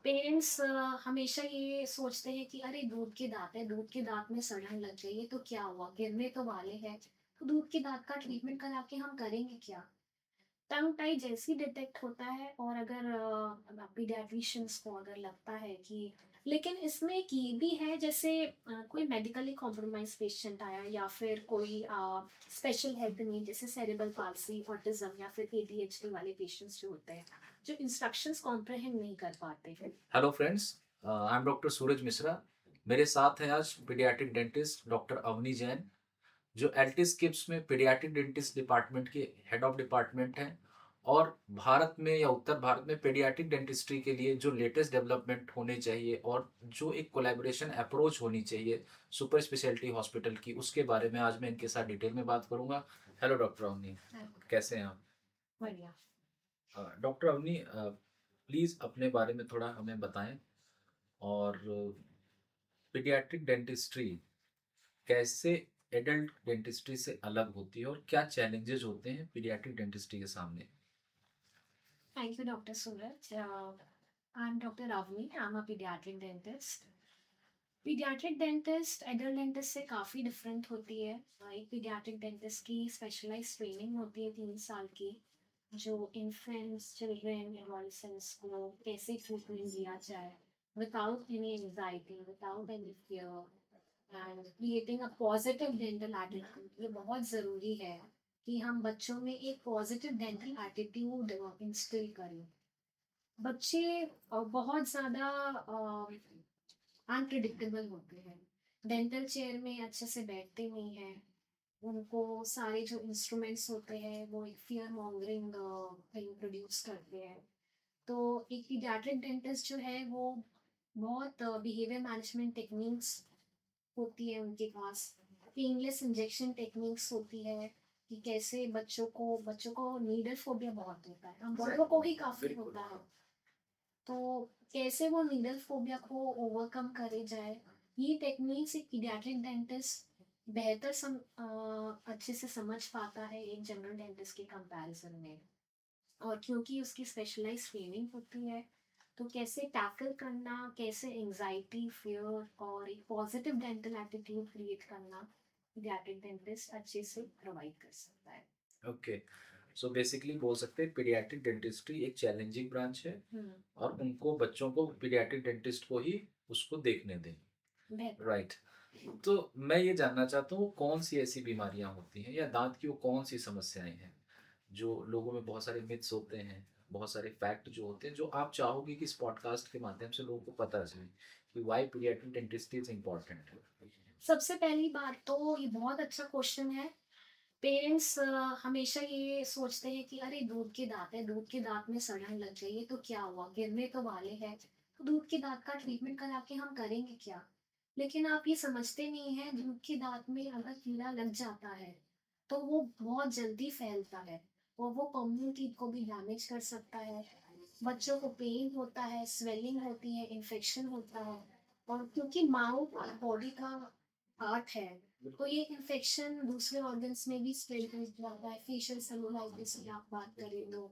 Parents हमेशा ये सोचते हैं कि अरे दूध के दांत है, दूध के दांत में सड़न लग गई है तो क्या हुआ, गिरने तो वाले हैं। तो दूध के दांत का ट्रीटमेंट करा के हम करेंगे क्या? टंग टाई जैसे ही डिटेक्ट होता है और अगर पीडियाट्रिशियंस को अगर लगता है कि, लेकिन इसमें एक ये भी है, जैसे कोई मेडिकली कॉम्प्रोमाइज पेशेंट आया या फिर कोई स्पेशल हेल्थ नीड जैसे सेरेब्रल पाल्सी, ऑटिज्म या फिर एडीएचडी वाले पेशेंट्स जो होते हैं, जो इंस्ट्रक्शंस कॉम्प्रहेंड नहीं कर पाते हैं। Hello friends, I am doctor Suraj Mishra. मेरे साथ हैं आज pediatric dentist doctor Avani Jain, जो एल्टिस किप्स में पीडियाट्रिक डेंटिस्ट डिपार्टमेंट के हेड ऑफ डिपार्टमेंट हैं। और भारत में या उत्तर भारत में पीडियाट्रिक डेंटिस्ट्री के लिए जो लेटेस्ट डेवलपमेंट होने चाहिए और जो एक कोलैबोरेशन अप्रोच होनी चाहिए सुपर स्पेशलिटी हॉस्पिटल की, उसके बारे में आज मैं इनके साथ डिटेल में बात करूंगा। हेलो डॉक्टर अवनी, हाँ, कैसे हैं आप? बढ़िया। डॉक्टर अवनी, प्लीज़ अपने बारे में थोड़ा हमें बताएं। और पीडियाट्रिक डेंटिस्ट्री कैसे एडल्ट डेंटिस्ट्री से अलग होती है और क्या चैलेंजेस होते हैं पीडियाट्रिक डेंटिस्ट्री के सामने? Thank you doctor Suraj. I am doctor Avani, I am a paediatric dentist. Paediatric dentist adult dentist से काफ़ी डिफरेंट होती है। एक पीडियाट्रिक डेंटिस्ट की स्पेशलाइज ट्रेनिंग होती है 3 साल की, जो इन्फेंट्स, चिल्ड्रेन, एडोलसेंट्स को कैसे ट्रीटमेंट दिया जाए without any anxiety, without any fear and creating a positive dental attitude. ये बहुत ज़रूरी है कि हम बच्चों में एक पॉजिटिव डेंटल एटीट्यूड इंस्टिल करें। बच्चे बहुत ज़्यादा अनप्रिडिक्टेबल होते हैं, डेंटल चेयर में अच्छे से बैठते नहीं हैं, उनको सारे जो इंस्ट्रूमेंट्स होते हैं वो एक फियर मॉन्गरिंग थिंग प्रोड्यूस करते हैं। तो एक पीडियाट्रिक डेंटिस्ट जो है वो बहुत बिहेवियर मैनेजमेंट टेक्निक्स होती है उनके पास, पेनलेस इंजेक्शन टेक्निक्स होती है कि कैसे बच्चों को नीडल फोबिया बहुत होता है, हम बड़ों को ही काफ़ी बिल्कुल। होता है। तो कैसे वो नीडल फोबिया को ओवरकम करे जाए, ये टेक्निक्स एक पीडियाट्रिक डेंटिस्ट अच्छे से समझ पाता है एक जनरल डेंटिस्ट के कंपैरिजन में। और क्योंकि उसकी स्पेशलाइज्ड ट्रेनिंग होती है, तो कैसे टैकल करना, कैसे एंजाइटी, फियर और एक पॉजिटिव डेंटल एटीट्यूड क्रिएट करना, पीडियाट्रिक डेंटिस्ट अच्छे से प्रोवाइड कर सकता है। ओके, सो बेसिकली बोल सकते हैं पीडियाट्रिक डेंटिस्ट्री एक चैलेंजिंग ब्रांच है हम्म। और उनको बच्चों को पीडियाट्रिक डेंटिस्ट को ही उसको देखने दें। बेहतर। राइट। तो मैं ये जानना चाहता हूँ कौन सी ऐसी बीमारियां होती हैं या दांत की वो कौन सी समस्याएं हैं जो लोगों में बहुत सारे मिथ्स होते हैं, बहुत सारे फैक्ट जो होते हैं, जो आप चाहोगे कि इस पॉडकास्ट के माध्यम से लोगों को पता चले कि why paediatric dentistry is important. सबसे पहली बात तो ये बहुत अच्छा क्वेश्चन है। पेरेंट्स हमेशा ये सोचते हैं कि अरे दूध के दांत है, दूध के दांत में सड़न लग गई है तो क्या हुआ, गिरने तो वाले हैं। तो दूध के दांत का ट्रीटमेंट करा के हम करेंगे क्या? लेकिन आप ये समझते नहीं हैं, दूध के दांत में अगर कीड़ा लग जाता है तो वो बहुत जल्दी फैलता है और वो परमानेंट टीथ को भी डैमेज कर सकता है। बच्चों को पेन होता है, स्वेलिंग होती है, इन्फेक्शन होता है। और क्योंकि माउथ बॉडी का पार्ट है, तो ये इन्फेक्शन दूसरे ऑर्गन्स में भी स्प्रेड हो जाता है। फेशियल सेलुलाइटिस की आप बात करें तो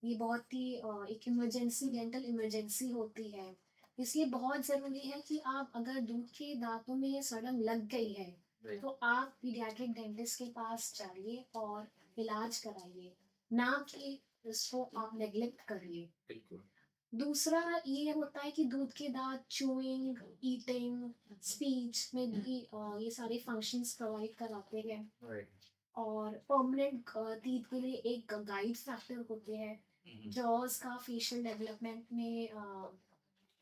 ये बहुत ही एक इमरजेंसी, डेंटल इमरजेंसी होती है। इसलिए बहुत ज़रूरी है कि आप अगर दूध के दांतों में सड़न लग गई है तो आप पीडियाट्रिक डेंटिस्ट के पास जाइए और इलाज कराइए, ना कि इसको आप नेग्लेक्ट करिए। बिल्कुल। दूसरा ये होता है कि दूध के दांत चूइंग, ईटिंग, स्पीच में भी ये सारे फंक्शंस प्रोवाइड कराते हैं। राइट। और परमानेंट टीथ के लिए एक गाइड फैक्टर होते हैं। जॉज का फेशियल डेवलपमेंट में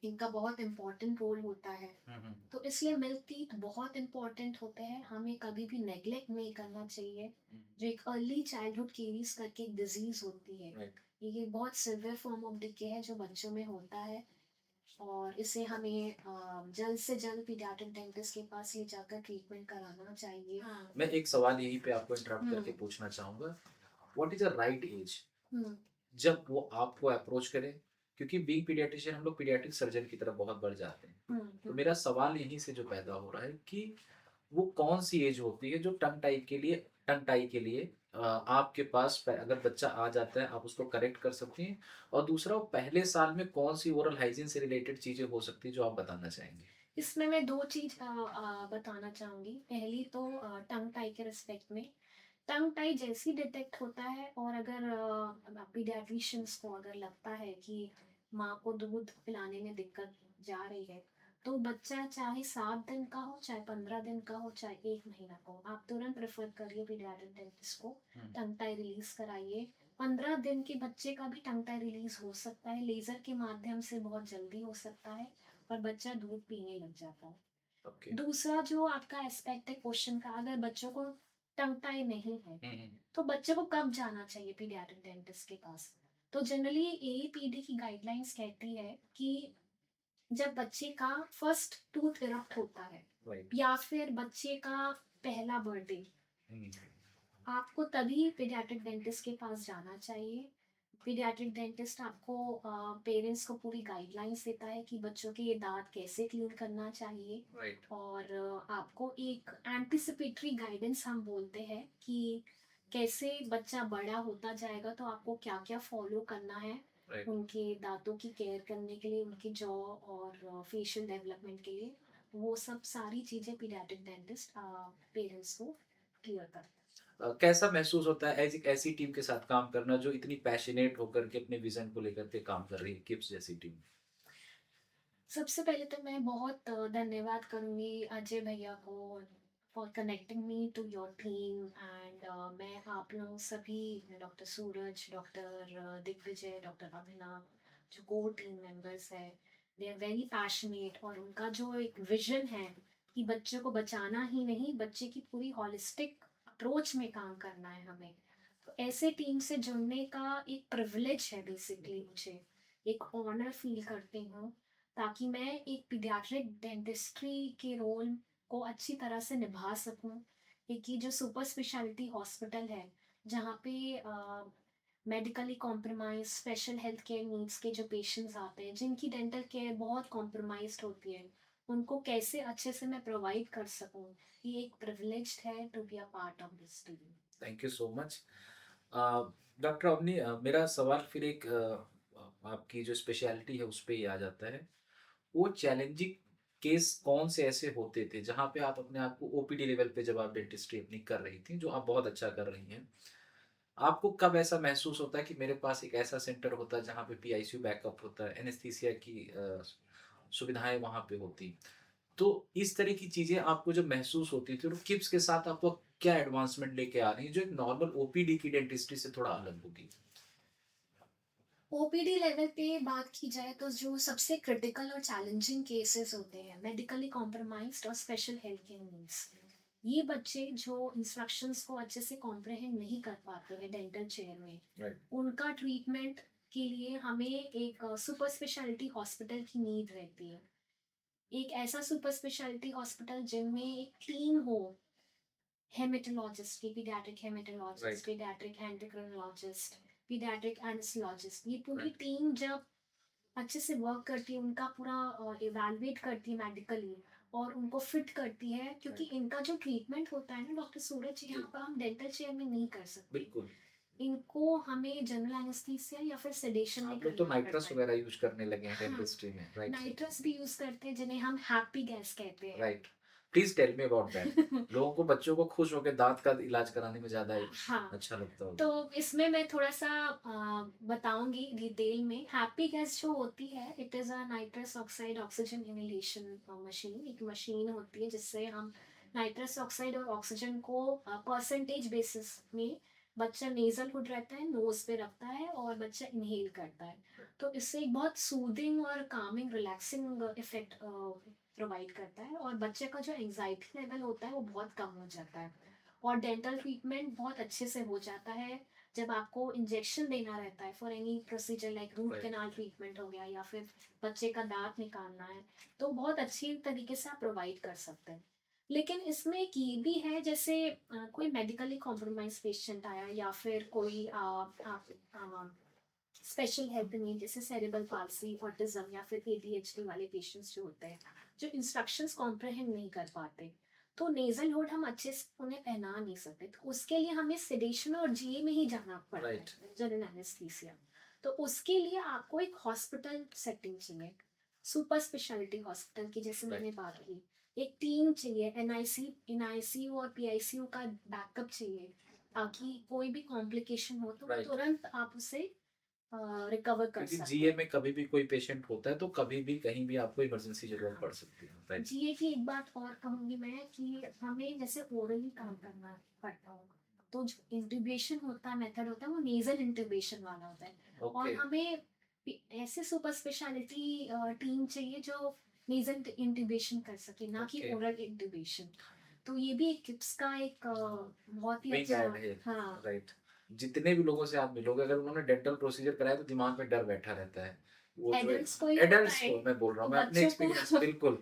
इनका बहुत इम्पोर्टेंट रोल होता है। तो इसलिए मिल्क टीथ बहुत इम्पोर्टेंट होते हैं, हमें कभी भी नेग्लेक्ट नहीं करना चाहिए। जो एक अर्ली चाइल्डहुड केरीज करके एक डिजीज होती है, राइट। ये बहुत सिवियर फॉर्म ऑफ डिके है जो बच्चों में होता है। और इसे हमें जल्द से जल्द पीडियाट्रिक डेंटिस्ट के पास ले जाकर ट्रीटमेंट कराना चाहिए। हाँ। मैं एक सवाल यहीं पे आपको इंटरप्ट करके हम्म। पूछना चाहूंगा, what is a right age hmm. जब वो आपको अप्रोच करें? क्योंकि बीइंग पीडियाट्रिशियन हम लोग पीडियाट्रिक सर्जन की तरफ बहुत बढ़ जाते हैं। तो मेरा सवाल यहीं से जो पैदा हो रहा है कि वो कौन सी एज होती है जो टंग टाई के लिए आपके पास अगर बच्चा आ जाता है आप उसको करेक्ट कर सकती हैं, और दूसरा वो पहले साल में कौन सी ओरल हाइजीन से रिलेटेड चीज़ें हो सकती है जो आप बताना चाहेंगे? इसमें मैं 2 चीज़ बताना चाहूँगी। पहली तो टंग टाई के रिस्पेक्ट में। टंग टाई जैसे ही डिटेक्ट होता है और अगर पीडियाट्रिशियंस को अगर लगता है कि माँ को दूध पिलाने में दिक्कत जा रही है, तो बच्चा चाहे 7 दिन का हो, चाहे 15 दिन का हो, चाहे 1 महीना का हो, आप तुरंत रेफर करिए पीडियाट्रिक डेंटिस्ट को, हुँ, टंग टाई रिलीज़ कराइए। 15 दिन के बच्चे का भी टंग टाई रिलीज़ हो सकता है, लेज़र के माध्यम से बहुत जल्दी हो सकता है और बच्चा दूध पीने लग जाता है। ओके। दूसरा जो आपका एस्पेक्ट है क्वेश्चन का, अगर बच्चों को टंग टाई नहीं है, हुँ, हुँ। तो बच्चे को कब जाना चाहिए पीडियाट्रिक डेंटिस्ट के पास? तो जनरली एपीडी की गाइडलाइंस कहती है कि जब बच्चे का फर्स्ट टूथ इरप्ट होता है राइट। या फिर बच्चे का पहला बर्थडे, हुँ, आपको तभी पीडियाट्रिक डेंटिस्ट के पास जाना चाहिए। पीडियाट्रिक डेंटिस्ट आपको पेरेंट्स को पूरी गाइडलाइंस देता है कि बच्चों के ये दांत कैसे क्लीन करना चाहिए, राइट, और आपको एक एंटिसिपेटरी गाइडेंस हम बोलते हैं कि कैसे बच्चा बड़ा होता जाएगा तो आपको क्या क्या फॉलो करना है राइट। उनके दांतों की केयर करने के लिए, उनकी जॉ और फेशियल डेवलपमेंट के लिए। वो सब सारी चीज़ें पीडियाट्रिक डेंटिस्ट पेरेंट्स को क्लियर करता है। कैसा महसूस होता है ऐसी ऐसी टीम के साथ काम करना जो इतनी पैशनेट होकर के अपने विज़न को लेकर के काम कर रही है, किप्स जैसी टीम? सबसे पहले तो मैं बहुत धन्यवाद करूँगी अजय भैया को for connecting me to your team, and मैं आप लोग सभी, doctor Suraj, doctor Digvijay, doctor Abhinav, जो कोर टीम मेंबर्स है, दे आर वेरी पैशनेट, और उनका जो एक विजन है कि बच्चों को बचाना ही नहीं, बच्चे की पूरी हॉलिस्टिक अप्रोच में काम करना है हमें। तो ऐसे टीम से जुड़ने का एक प्रिविलेज है बेसिकली मुझे, एक ऑनर फील करती हूँ, ताकि मैं एक पीडियाट्रिक डेंटिस्ट्री के रोल को अच्छी तरह से निभा सकूं। एक ये जो सुपर स्पेशलिटी हॉस्पिटल है, जहाँ पे medically compromise special health care needs के जो पेशेंट्स आते हैं, जिनकी डेंटल केयर बहुत कॉम्प्रोमाइज्ड होती है, उनको कैसे अच्छे से मैं प्रोवाइड कर सकूं, ये एक प्रिविलेज है to be a part of this team. Thank you so much. Doctor Avani, मेरा सवाल फिर एक आपकी जो स्पेशलिटी है उस पे ही आ जाता है। वो चैलेंजिंग केस कौन से ऐसे होते थे जहाँ पे आप अपने आप को ओपीडी लेवल पे जब आप डेंटिस्ट्री अपनी कर रही थी, जो आप बहुत अच्छा कर रही हैं, आपको कब ऐसा महसूस होता है कि मेरे पास एक ऐसा सेंटर होता है जहाँ पे पीआईसीयू बैकअप होता है, एनेस्थीसिया की सुविधाएँ वहाँ पे होती। तो इस तरह की चीज़ें आपको जब महसूस होती थी, तो किप्स के साथ आपको क्या एडवांसमेंट लेके आ रही है जो एक नॉर्मल ओपीडी की डेंटिस्ट्री से थोड़ा अलग होगी? ओपीडी लेवल पे बात की जाए तो जो सबसे क्रिटिकल और चैलेंजिंग केसेस होते हैं, मेडिकली कॉम्प्रोमाइज्ड और स्पेशल हेल्थ केयर नीड्स, ये बच्चे जो इंस्ट्रक्शंस को अच्छे से कॉम्प्रहेंड नहीं कर पाते हैं डेंटल चेयर में, राइट, उनका ट्रीटमेंट के लिए हमें एक सुपर स्पेशलिटी हॉस्पिटल की नीड रहती है। एक ऐसा सुपर स्पेशलिटी हॉस्पिटल जिनमें एक टीम हो, हेमेटोलॉजिस्ट की, paediatric haematologist, right, paediatric endocrinologist, paediatric anaesthesiologist, ये पूरी राइट, टीम जब अच्छे से वर्क करती है, उनका पूरा इवैल्यूएट करती है मेडिकली, और उनको फिट करती है, क्योंकि राइट। इनका जो ट्रीटमेंट होता है ना डॉक्टर सूरज जी, जी, यहाँ पर हम डेंटल चेयर में नहीं कर सकते। बिल्कुल। इनको हमें जनरल एनेस्थीसिया या फिर सेडेशन में आप लोग तो करना पड़ता नाइट्रस है। वगैरह यूज़ करने लगे हैं हाँ, डेंटिस्ट्री में, राइट? नाइट्रस भी यूज करते हैं, जिन्हें हम हैप्पी गैस कहते हैं। Right. Please tell me about that. लोगों को, बच्चों को खुश होके दाँत का इलाज कराने में ज़्यादा हाँ, अच्छा लगता तो होगा। इसमें मैं थोड़ा-सा बताऊँगी डिटेल में। हैप्पी गैस जो होती है, it is a nitrous oxide oxygen inhalation machine. एक मशीन होती है जिससे हम नाइट्रस ऑक्साइड और ऑक्सीजन को परसेंटेज बेसिस में, बच्चा नेज़ल हुड रहता है, नोज़ पे रखता है और बच्चा इन्हेल करता है। तो इससे एक बहुत सूदिंग और कामिंग, रिलैक्सिंग इफ़ेक्ट प्रोवाइड करता है, और बच्चे का जो एंग्ज़ायटी लेवल होता है वो बहुत कम हो जाता है। और डेंटल ट्रीटमेंट बहुत अच्छे से हो जाता है जब आपको इंजेक्शन देना रहता है for any procedure, like root right, canal treatment हो गया या फिर बच्चे का दांत निकालना है, तो बहुत अच्छी तरीके से आप प्रोवाइड कर सकते हैं। लेकिन इसमें एक ये भी है, जैसे कोई मेडिकली कॉम्प्रोमाइज पेशेंट आया या फिर कोई स्पेशल हेल्थ नीड, जैसे सेरेब्रल पाल्सी, ऑटिज्म या फिर एडीएचडी वाले पेशेंट्स जो होते हैं, जो इंस्ट्रक्शंस कॉम्प्रहेंड नहीं कर पाते, तो नेज़ल हुड हम अच्छे से उन्हें पहना नहीं सकते, तो उसके लिए हमें सेडेशन और जीए में ही जाना पड़ता है, राइट। General anaesthesia. तो उसके लिए आपको एक हॉस्पिटल सेटिंग चाहिए, सुपर स्पेशलिटी हॉस्पिटल की, जैसे मैंने राइट। बात की। एक टीम चाहिए, एनआईसीयू और पीआईसीयू का बैकअप चाहिए, ताकि कोई भी कॉम्प्लिकेशन हो तो राइट। तुरंत आप उसे रिकवर कर क्योंकि सकते जीए हैं। में कभी भी कोई पेशेंट होता है तो कभी भी कहीं भी आपको इमरजेंसी जरूरत पड़ सकती है। राइट। जीए की एक बात और कहूँगी मैं कि हमें जैसे ओरली काम करना पड़ता हो, तो जो इंट्यूबेशन होता है, मेथड होता है, वो नेजल इंट्यूबेशन वाला होता है। और ओके। हमें ऐसे सुपर स्पेशलिटी टीम चाहिए जो नेजल इंट्यूबेशन कर सके, ना कि ओके। Oral intubation. तो ये भी एक किप्स का एक बहुत ही विंग अच्छा। एड है। हाँ। राइट। जितने भी लोगों से आप मिलोगे अगर उन्होंने डेंटल प्रोसीजर कराया तो दिमाग में डर बैठा रहता है। वो जो एडल्ट्स को ही होता एडल्ट्स है, को मैं बोल रहा तो हूँ, मैं अपने बच्चों को एक्सपीरियंस बिल्कुल।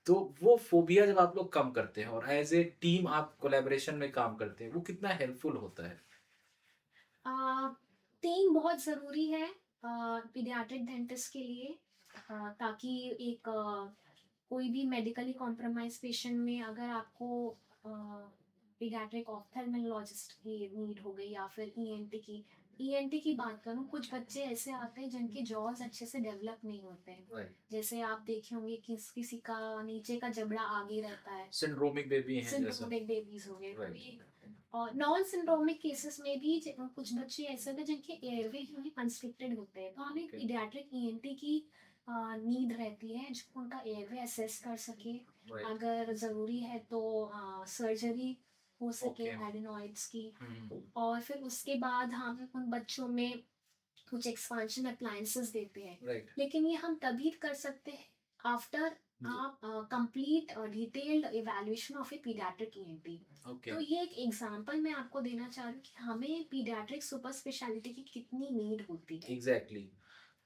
तो वो फोबिया जब आप लोग कम करते हैं और एज ए टीम आप कोलैबोरेशन में काम करते हैं वो कितना हेल्पफुल होता है। टीम बहुत ज़रूरी है पीडियाट्रिक डेंटिस्ट के लिए, ताकि एक कोई भी मेडिकली कॉम्प्रोमाइज पेशेंट में अगर आपको पीडियाट्रिक ऑप्थेल्मोलॉजिस्ट की नीड हो गई, या फिर ईएनटी की बात करूं, कुछ बच्चे ऐसे आते हैं जिनके जॉज अच्छे से डेवलप नहीं होते हैं। राइट। जैसे आप देखे होंगे कि किसी का नीचे का जबड़ा आगे रहता है, सिंड्रोमिक बेबी हैं जैसा। सिंड्रोमिक बेबीज हो गए। तो राइट। ये और नॉन सिंड्रोमिक केसेस में भी कुछ बच्चे ऐसे होते हैं जिनके एयरवे जो है कंस्ट्रिक्टेड होते हैं, तो हमें ओके। पीडियाट्रिक ईएनटी की नीड रहती है जो उनका एयरवे असेस कर सके। राइट। अगर ज़रूरी है तो सर्जरी हो सके ओके। एडिनॉइड्स की। हम्म। और फिर उसके बाद हम उन बच्चों में कुछ एक्सपांशन अप्लायंसेस देते हैं, राइट। लेकिन ये हम तभी कर सकते हैं आफ्टर आप complete detailed evaluation of A paediatric ENT. Okay. तो ये एक एग्जांपल मैं आपको देना चाह रही हूँ कि हमें पीडियाट्रिक सुपर स्पेशलिटी की कितनी नीड होती है। एग्जैक्टली।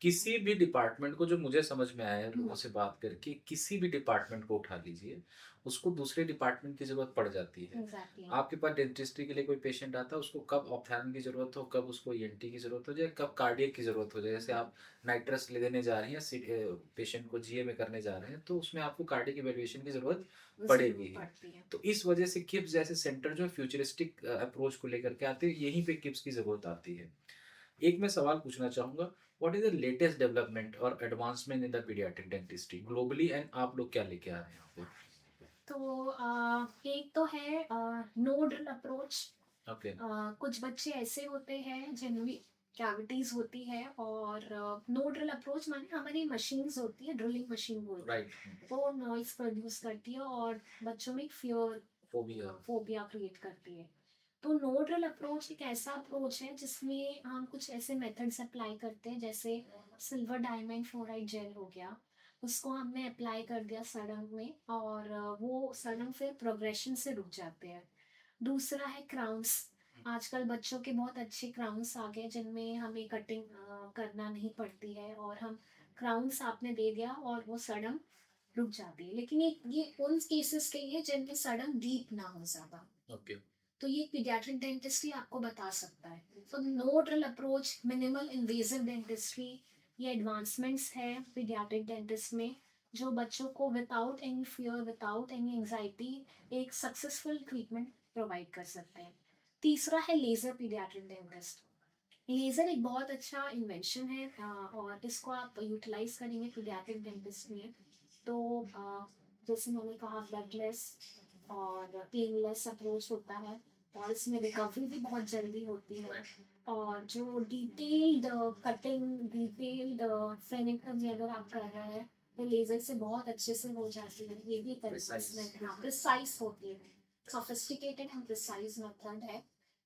किसी भी डिपार्टमेंट को जो मुझे समझ में आया है हम्म, लोगों से बात करके, किसी भी डिपार्टमेंट को उठा लीजिए, उसको दूसरे डिपार्टमेंट की ज़रूरत पड़ जाती है। एग्जैक्टली। आपके पास डेंटिस्ट्री के लिए कोई पेशेंट आता है, उसको कब ऑप्थेल्म की ज़रूरत हो, कब उसको ईएनटी की ज़रूरत हो जाए, कब कार्डियक की ज़रूरत हो जाए। जैसे आप नाइट्रस ले देने जा रहे हैं या पेशेंट को जीए में करने जा रहे हैं, तो उसमें आपको कार्डियक इवैल्यूएशन की ज़रूरत पड़ेगी जरूरत ही। पड़ती है। तो इस वजह से किप्स जैसे सेंटर जो फ्यूचरिस्टिक अप्रोच को लेकर के आते हैं, यहीं पे किप्स की ज़रूरत आती है। एक मैं सवाल पूछना चाहूँगा, what is the latest development और advancement in the pediatric dentistry globally and आप लोग क्या लेके आ रहे हैं यहाँ पे? तो एक तो है नोडल अप्रोच। ओके। कुछ बच्चे ऐसे होते हैं जिनमें कैविटीज होती है, और नो ड्रिल अप्रोच माने हमारी मशीन्स होती है, ड्रिलिंग मशीन बोलते राइट। हैं, वो नॉइस प्रोड्यूस करती है और बच्चों में फियर फोबिया। फोबिया क्रिएट करती है। तो नो ड्रिल अप्रोच एक ऐसा अप्रोच है जिसमें हम कुछ ऐसे मेथड्स अप्लाई करते हैं, जैसे सिल्वर डायमंड फ्लोराइड जेल हो गया, उसको हमने अप्लाई कर दिया सड़क में, और वो सड़क फिर प्रोग्रेशन से रुक जाते हैं। दूसरा है क्राउन्स। आजकल बच्चों के बहुत अच्छे क्राउन्स आ गए जिनमें हमें कटिंग करना नहीं पड़ती है, और हम क्राउन्स आपने दे दिया और वो सड़न रुक जाती है। लेकिन ये उन केसेस के लिए जिनमें सड़न डीप ना हो ज़्यादा, ओके। तो ये पीडियाट्रिक डेंटिस्ट्री आपको बता सकता है। तो no drill approach, minimal invasive dentistry, ये एडवांसमेंट्स है पीडियाट्रिक डेंटिस्ट में, जो बच्चों को without any fear, without any anxiety एक सक्सेसफुल ट्रीटमेंट प्रोवाइड कर सकते हैं। तीसरा है लेज़र पीडियाट्रिक डेंटिस्ट। लेज़र एक बहुत अच्छा इन्वेंशन है, और इसको आप यूटिलाइज करेंगे पीडियाट्रिक डेंटिस्ट में, तो जैसे मैंने कहा ब्लडलेस और पेनलेस अप्रोच होता है, और इसमें रिकवरी भी बहुत जल्दी होती है। और जो डिटेल्ड कटिंग, डिटेल्ड फेनिक्टमी अगर आप कर रहे हैं, तो लेज़र से बहुत अच्छे से हो जाती है। ये भी एक Precise. एडवांसमेंट है, प्रिसाइज होती है, सोफिस्टिकेटेड एंड प्रिसाइज मेथड है।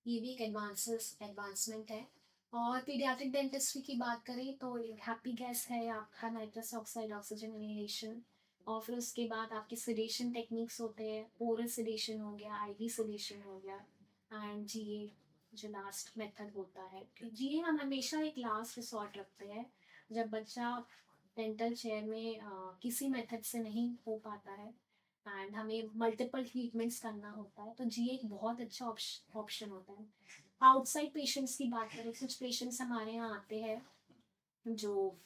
ये भी एक एडवांसमेंट है। और पीडियाट्रिक डेंटिस्ट्री की बात करें तो एक हैप्पी गैस है आपका नाइट्रस ऑक्साइड ऑक्सीजन इनहेलेशन, और फिर उसके बाद आपके सेडेशन टेक्निक्स होते हैं, ओरल सेडेशन हो गया, आईवी सेडेशन हो गया, एंड जीए जो लास्ट मेथड होता है। जीए हम हमेशा एक लास्ट रिसॉर्ट रखते हैं जब बच्चा डेंटल चेयर में किसी मेथड से नहीं हो पाता है एंड हमें मल्टीपल ट्रीटमेंट्स करना होता है, तो जीए एक बहुत अच्छा ऑप्शन होता है। आउटसाइड पेशेंट्स की बात करें, कुछ पेशेंट्स हमारे यहाँ आते हैं जो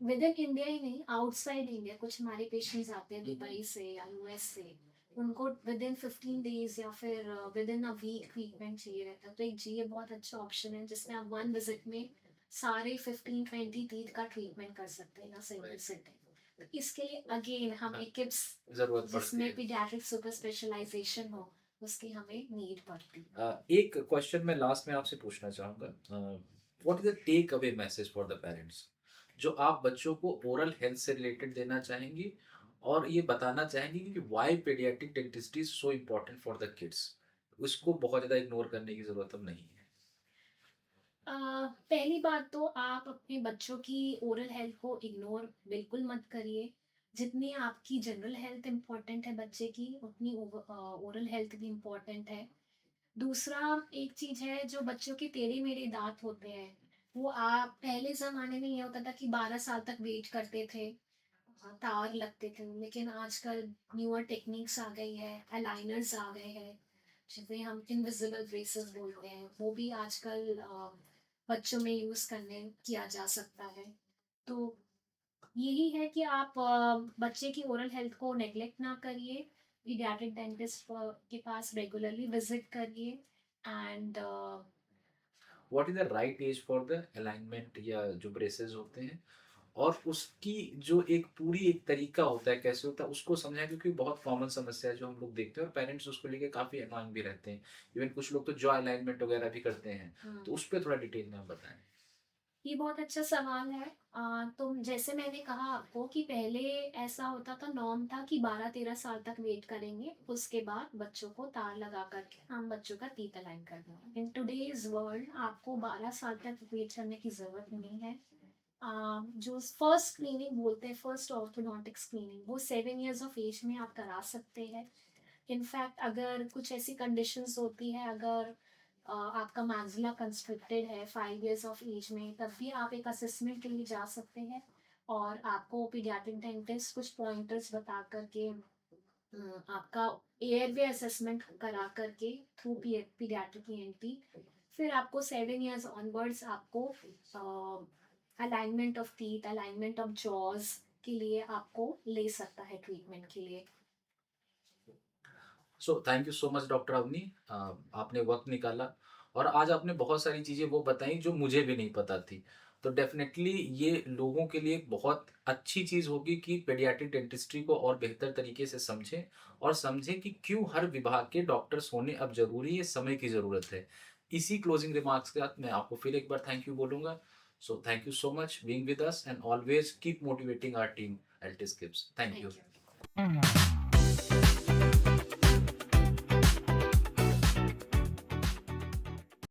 विद इन इंडिया ही नहीं, आउटसाइड इंडिया कुछ हमारे पेशेंट्स आते हैं दुबई से या यूएस से, उनको विदिन 15 डेज या फिर विदिन अ वीक ट्रीटमेंट चाहिए रहता है, तो एक ये बहुत अच्छा ऑप्शन है जिसमें आप वन विजिट में सारे 15-20 टीथ का ट्रीटमेंट कर सकते हैं ना, सिंगल राइट। सिटिंग। तो इसके लिए अगेन हाँ, हमें किप्स जरूरत पड़ती जिसमें है। पीडियाट्रिक सुपर स्पेशलाइजेशन हो, उसकी हमें नीड पड़ती है। एक क्वेश्चन मैं लास्ट में आपसे पूछना चाहूँगा, what is the take away message for the parents? जो आप बच्चों को ओरल हेल्थ से रिलेटेड देना चाहेंगी और ये बताना चाहेंगी कि why paediatric dentistry is so important for the kids? उसको बहुत ज़्यादा इग्नोर करने की ज़रूरत अब नहीं है। पहली बात तो आप अपने बच्चों की ओरल हेल्थ को इग्नोर बिल्कुल मत करिए। जितनी आपकी जनरल हेल्थ इम्पोर्टेंट है बच्चे की, उतनी ओरल हेल्थ भी इम्पोर्टेंट है। दूसरा एक चीज़ है, जो बच्चों के टेढ़े-मेढ़े दाँत होते हैं, वो आप पहले ज़माने में ये होता था कि 12 साल तक वेट करते थे, तार लगते थे। लेकिन आजकल न्यूअर टेक्निक्स आ गई है, अलाइनर्स आ गए हैं, जिसे हम इनविजिबल ब्रेसेस बोलते हैं, वो भी आजकल बच्चों में यूज़ करने किया जा सकता है। तो यही है कि आप बच्चे की ओरल हेल्थ को नेग्लेक्ट ना करिए, पीडियाट्रिक डेंटिस्ट के पास रेगुलरली विजिट करिए and what is the right age for the alignment या जो ब्रेसेस होते हैं? और उसकी जो एक पूरी एक तरीका होता है, कैसे होता है, उसको समझाएँ क्योंकि बहुत कॉमन समस्या है जो हम लोग देखते हैं और पेरेंट्स उसको लेके काफ़ी अननोइंग भी रहते हैं। इवन कुछ लोग तो जॉ अलाइनमेंट वगैरह भी करते हैं। तो उस पे थोड़ा डिटेल में आप बताएँ। ये बहुत अच्छा सवाल है। तो जैसे मैंने कहा आपको कि पहले ऐसा होता था, नॉर्म था कि 12-13 साल तक वेट करेंगे, उसके बाद बच्चों को तार लगा करके हम बच्चों का टीथ अलाइन कर देंगे। इन टुडेज़ वर्ल्ड आपको 12 साल तक वेट करने की ज़रूरत नहीं है। जो फर्स्ट स्क्रीनिंग बोलते हैं, फर्स्ट ऑर्थोडोंटिक स्क्रीनिंग, वो 7 इयर्स ऑफ एज में आप करा सकते हैं। इनफैक्ट अगर कुछ ऐसी कंडीशंस होती है, अगर आपका मैक्सिला कंस्ट्रिक्टेड है 5 इयर्स ऑफ एज में, तब भी आप एक असेसमेंट के लिए जा सकते हैं और आपको पीडियाट्रिक डेंटिस्ट कुछ पॉइंटर्स बता करके आपका एयरवे असेसमेंट करा करके थ्रू पीडियाट्रिक ईएनटी, फिर आपको 7 इयर्स ऑनवर्ड्स आपको alignment of teeth, alignment of jaws के लिए आपको ले सकता है ट्रीटमेंट के लिए। So thank you so much doctor Avani. आपने वक्त निकाला और आज आपने बहुत सारी चीज़ें वो बताई जो मुझे भी नहीं पता थी। तो डेफिनेटली ये लोगों के लिए बहुत अच्छी चीज़ होगी कि पेडियाट्रिक डेंटिस्ट्री को और बेहतर तरीके से समझें और समझें कि क्यों हर विभाग के डॉक्टर्स होने अब ज़रूरी है, समय की ज़रूरत है। इसी क्लोजिंग रिमार्क्स के साथ मैं आपको फिर एक बार थैंक यू बोलूँगा। So thank you so much being with us and always keep motivating our team Eltis kids. Thank thank you. You.